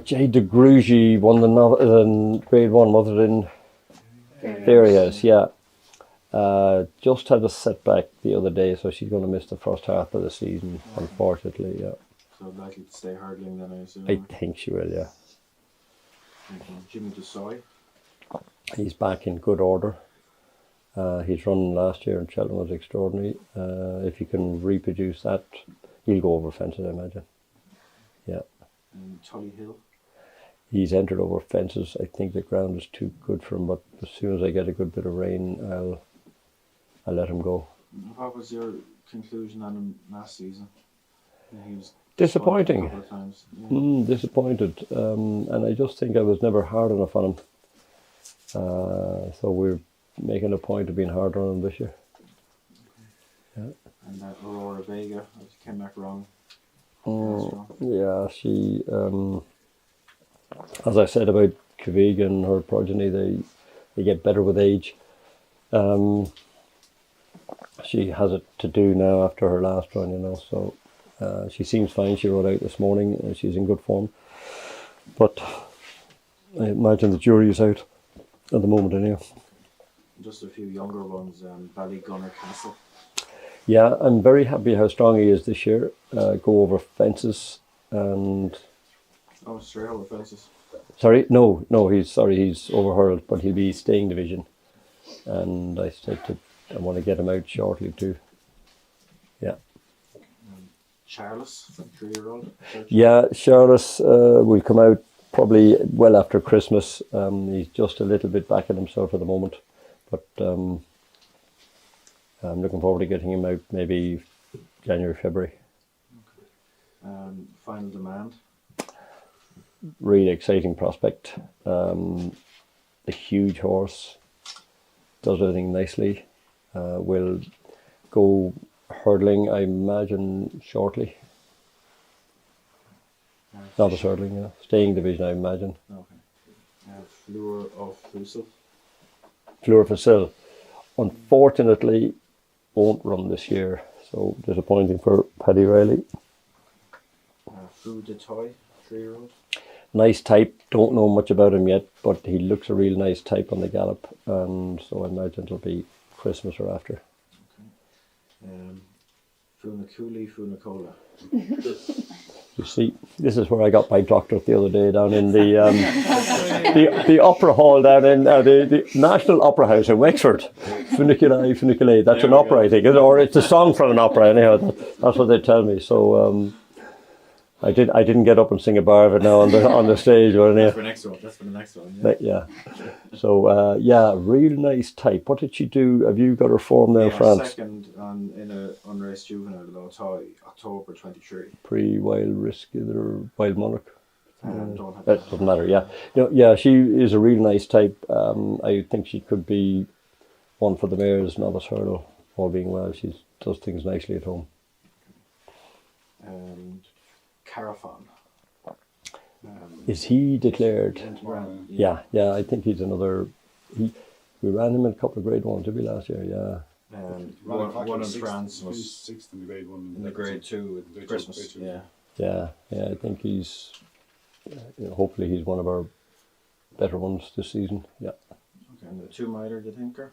Jade de Grugy won the Grade 1, was it in? There he is, yeah. Just had a setback the other day, so she's going to miss the first half of the season, unfortunately, yeah. So likely to stay hurdling then, I assume. I think she will, yeah. Jimmy de Seuil. He's back in good order. He's run last year in Cheltenham was extraordinary. If he can reproduce that, he'll go over fences, I imagine. Yeah. And Tullyhill. He's entered over fences. I think the ground is too good for him, but as soon as I get a good bit of rain, I'll let him go. What was your conclusion on him last season? He was disappointing. A couple of times. Yeah. Disappointed. And I just think I was never hard enough on him. So we're making a point of being harder on him this year. Yeah. And Aurora Vega, she came back wrong. Yeah, she, as I said about Kvig and her progeny, they get better with age. She has it to do now after her last run, so she seems fine. She rode out this morning. She's in good form. But I imagine the jury is out at the moment anyhow. Just a few younger ones, Ballygunner Castle. Yeah, I'm very happy how strong he is this year. Go over fences and... Oh, straight over fences. Sorry, no, he's over hurled, but he'll be staying division. And I said I want to get him out shortly too. Yeah. Charlus, 3-year-old. Yeah, Charlus will come out probably well after Christmas. He's just a little bit back at himself at the moment, but I'm looking forward to getting him out maybe January, February. Final Demand. Really exciting prospect. A huge horse. Does everything nicely. Will go hurdling, I imagine, shortly. Novice hurdling, yeah. Staying division, I imagine. Okay. Fleur Au Fusil. Fleur Au Fusil. Unfortunately, won't run this year, so disappointing for Paddy Riley. Feu De Toi, 3-year-old. Nice type, don't know much about him yet, but he looks a real nice type on the gallop, and so I imagine it'll be Christmas or after. Okay. Funiculi Funicula. You see, this is where I got my doctorate the other day down in the opera hall down in the National Opera House in Wexford. Funiculi. That's an opera, I think, or it's a song from an opera. Anyhow, that's what they tell me. So I didn't get up and sing a bar of it now on the stage. That's for the next one. Yeah. So real nice type. What did she do? Have you got her form there in France? Second in a unraced juvenile October 23. Pre-Wild Risk, either Wild Monarch. Don't have That doesn't matter. Yeah. She is a real nice type. I think she could be one for the mares, novice hurdle. All being well, she does things nicely at home. And Karafon. Is he declared? Yeah. I think he's another. We ran him in a couple of grade 1, did we, last year? Yeah. One in France He was was sixth in the grade 1. in the grade 2 Grade two, with Christmas. grade two. Yeah. Yeah, I think he's, hopefully he's one of our better ones this season. Yeah. Okay, and the 2 miler, do you think? Or?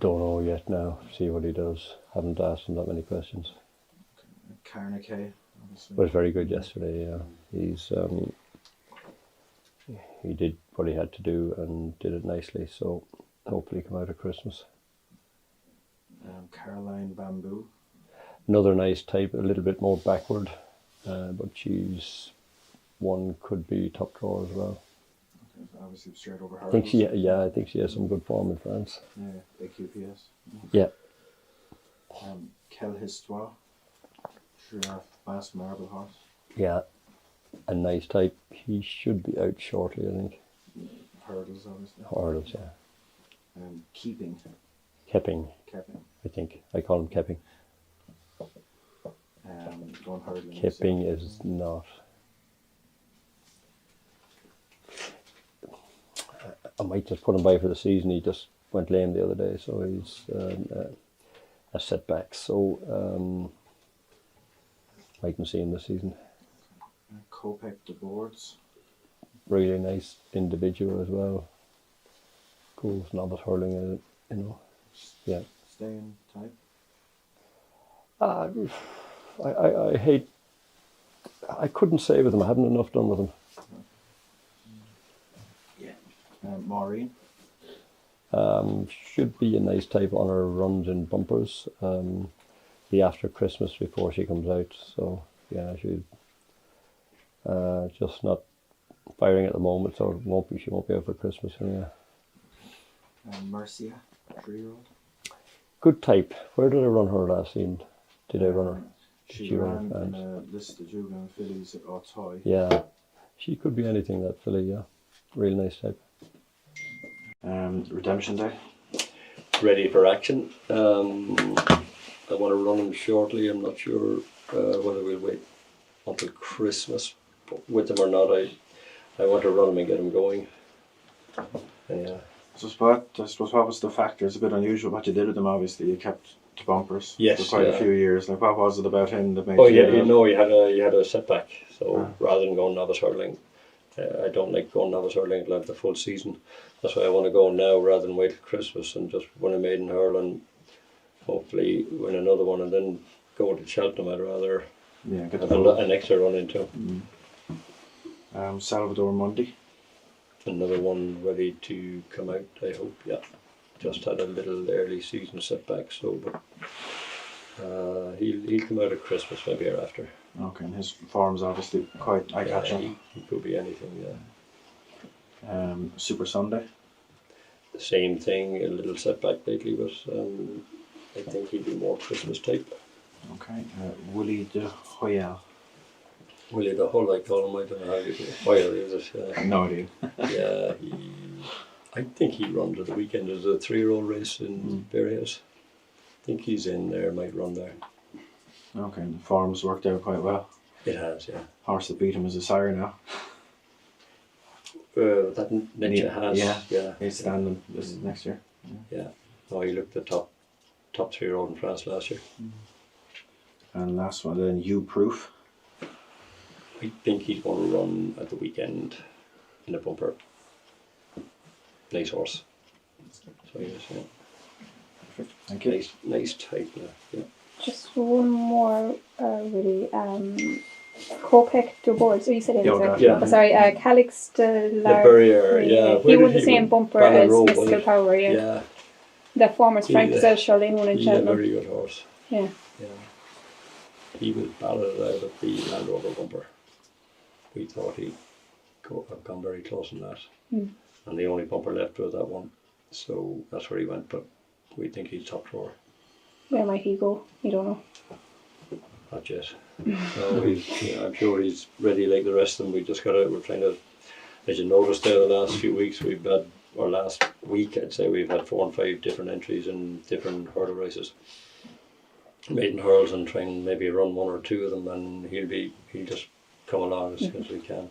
Don't know yet now. See what he does. Haven't asked him that many questions. Karniquet, obviously. Was very good yesterday. Yeah, he's he did what he had to do and did it nicely. So hopefully come out at Christmas. Karoline Banbou. Another nice type, a little bit more backward, but she's one could be top drawer as well. Okay, so obviously straight over her. I think I think she has some good form in France. Yeah, big QPS. Yeah. Kel Histoire. Giraffe Mass Marble Horse. Yeah, a nice type. He should be out shortly, I think. Hurdles, obviously. Hurdles, yeah. Keeping. Kepping, Kepping. I think. I call him Kepping. Going hurdling. Kepping is not. I might just put him by for the season. He just went lame the other day, so he's a setback. So I can see him this season. Kopek Des Bordes. Really nice individual as well. Goes novice hurling, Yeah. Staying type. I hate. I couldn't say with him. I haven't enough done with him. Maureen. Should be a nice type on her runs in bumpers. Be after Christmas before she comes out. So yeah, she just not firing at the moment. So she won't be out for Christmas anyway. Mercia, 3-year-old. Good type. Where did I run her last season? Did I run her? She ran in a list of juvenile fillies at Auteuil. Yeah, she could be anything, that filly. Yeah, real nice type. Redemption Day. Ready for action. I want to run him shortly. I'm not sure whether we'll wait until Christmas with them or not. I want to run him and get him going. Yeah. So I suppose what was the factor? It's a bit unusual what you did with them. Obviously, you kept the bumpers Yes, for quite a yeah. few years. Like, what was it about him that made Oh you? yeah, he had a setback. So rather than going novice hurling, I don't like going novice hurling like the full season. That's why I want to go now rather than wait till Christmas and just win a maiden hurl and hopefully win another one and then go to Cheltenham. I'd rather get have an extra run into. Salvador Mundi. Another one ready to come out, I hope. Yeah, just had a little early season setback, so but he'll come out at Christmas maybe or after. Okay, and his form's obviously quite eye-catching. He could be anything. Yeah. Super Sunday. The same thing, a little setback lately, but I think he'd be more Christmas type. Okay. Willy De Houelle. Willy De Houelle, I call him. I don't know how you do it. Houelle, is it? No idea. Yeah, I think he runs at the weekend. There's a 3-year-old race in Berryhouse. I think he's in there, might run there. Okay, the form's worked out quite well. It has, yeah. Horse that beat him is a sire now. That Nietzsche has. Yeah. He's standing this next year. Yeah. Oh, he looked the top 3-year-old in France last year. And last one then, You Proof. I think he's going to run at the weekend in a bumper. Nice horse. So yes, yeah. Perfect. Thank you. Nice type, yeah. Just one more, really. Kopek Des Bordes. So you said it. Yeah. Sorry, Kalix Delaberraire. Yeah. He won the same bumper as Mystical Power. Yeah. Yeah. The former Frank Giselle Charlene won in He's a Cheltenham. very good horse. Yeah. He was balloted out of the Land Rover bumper. We thought he'd have gone very close in that. And the only bumper left was that one. So that's where he went, but we think he's top drawer. Where might he go? You don't know. Not yet. So I'm sure he's ready like the rest of them. We're trying to, as you noticed there the last few weeks, last week I'd say we've had 4 and 5 different entries in different hurdle races. Maiden hurls and try and maybe run 1 or 2 of them, and he'll just come along as soon as we can.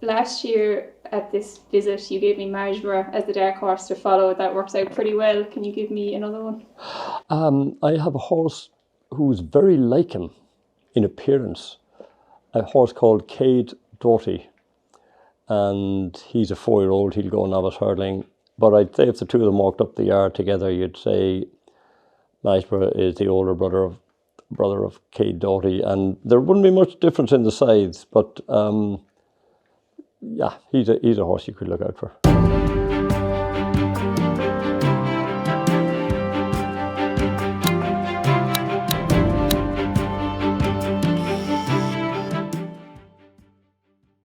last year at this visit you gave me Majborough as the dark horse to follow. That works out pretty well. Can you give me another one? I have a horse who's very like him in appearance. A horse called Jade de Grugy, and he's a 4-year-old. He'll go novice hurdling. But I'd say if the two of them walked up the yard together, you'd say Majborough is the older brother of Jade de Grugy, and there wouldn't be much difference in the size. But yeah, he's a horse you could look out for.